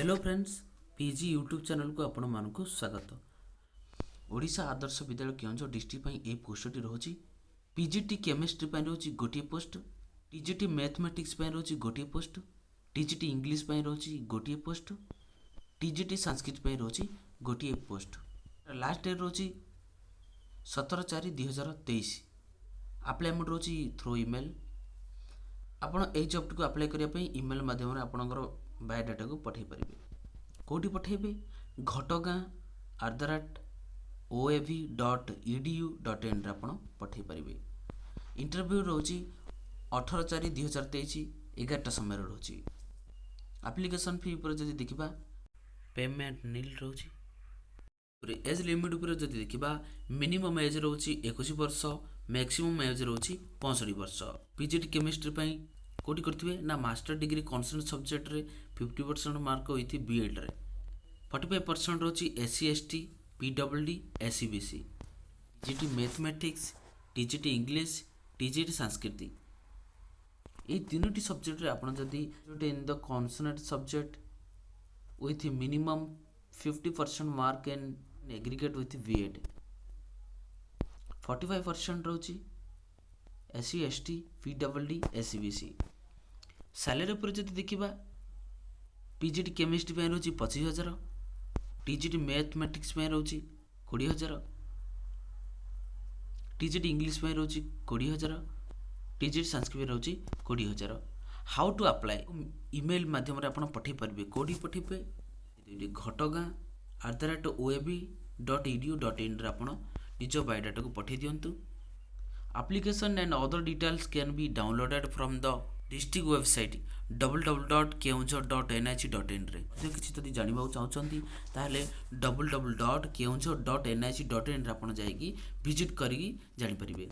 Hello friends, PG YouTube channel को आपण मानक स्वागत। ओडिशा आदर्श विद्यालय केउझर डिस्ट्रिक्ट ए पोस्टटी रोची। पीजीटी केमिस्ट्री रोची गोटे पोस्ट, टीजीटी मैथमेटिक्स रोची गोटे पोस्ट, टीजीटी इंग्लिश रोची गोटे पोस्ट, टीजीटी संस्कृत रोची गोटे पोस्ट। लास्ट डेट रोची 17/4/2023। अप्लायमेंट रोची थ्रू ईमेल। आपण ए जॉब को अप्लाई करने ईमेल माध्यम आपणकर बायोडाटा को पठे पारे। कौटी पठेबे? ghotoga@oav.edu.in आपण पठे पारे। इंटरव्यू रोची 18/4/2023 11टा समय रोची। एप्लिकेशन फी पर जदि देखिबा पेमेंट नील रोची। एज लिमिट पर जदि देखिबा मिनिमम एज रोची 21 वर्ष, मैक्सिमम एज रोची 65 वर्ष। पीजीटी केमिस्ट्री पई कोटी करथिबे ना मास्टर डिग्री कॉन्सर्न सब्जेक्ट रे 50% मार्क होइथि, बीएड रे 45% रोची, SC ST, PWD, SCBC. TGT mathematics, TGT English, TGT Sanskrit, ये तीनोटी सब्जेक्ट रे आपण जदि in the concern subject with minimum 50% mark and aggregate with BEd, 45% रोची SC ST PWD SCBC। Salary पर जदि देखिबा पीजीटी केमिस्ट्री पे रोची 25,000, टीजीटी मैथमेटिक्स पे रोची 20,000, टीजीटी इंग्लिश पे रोची 20,000, टीजीटी संस्कृत रोची 20,000। How to apply? ईमेल माध्यम आप पठे पारे। कौटी पठेबे? ghotoga@oav.edu.in आप निज बायोडाटा को पठे दिंतु। Application and other details can be downloaded from the district website www.keonjhar.nih.in रे। किसी जदि जानवा चाहते ताहले www.keonjhar.nih.in रे आप जाइए विजिट करी जानी परिबे।